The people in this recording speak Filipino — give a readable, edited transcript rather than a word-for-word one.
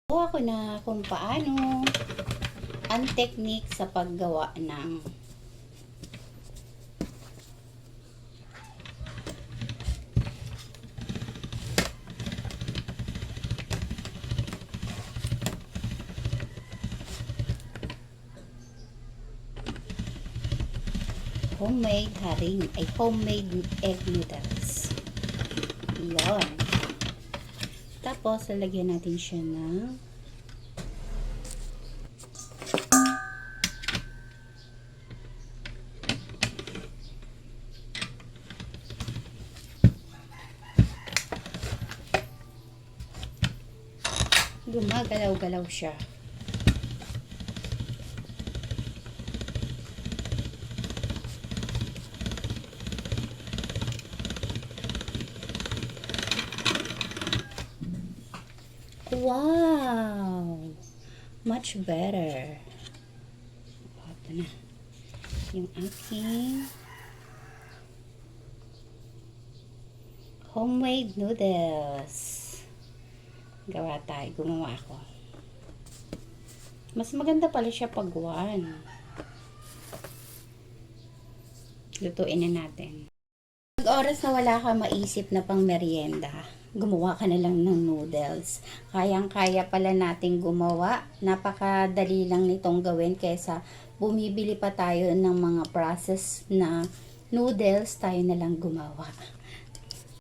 Ako na kung paano ang technique sa paggawa ng homemade egg noodles. Yan. Tapos, lalagyan natin siya ng gumagalaw-galaw siya. Wow! Much better. Ito na. Yung aking homemade noodles. Gumawa ako. Mas maganda pala siya pag one. Lutuin na natin. Pag oras na wala ka maisip na pang merienda, gumawa ka na lang ng noodles. Kayang-kaya pala nating gumawa. Napakadali lang nitong gawin kaysa bumibili pa tayo ng mga process na noodles, tayo na lang gumawa.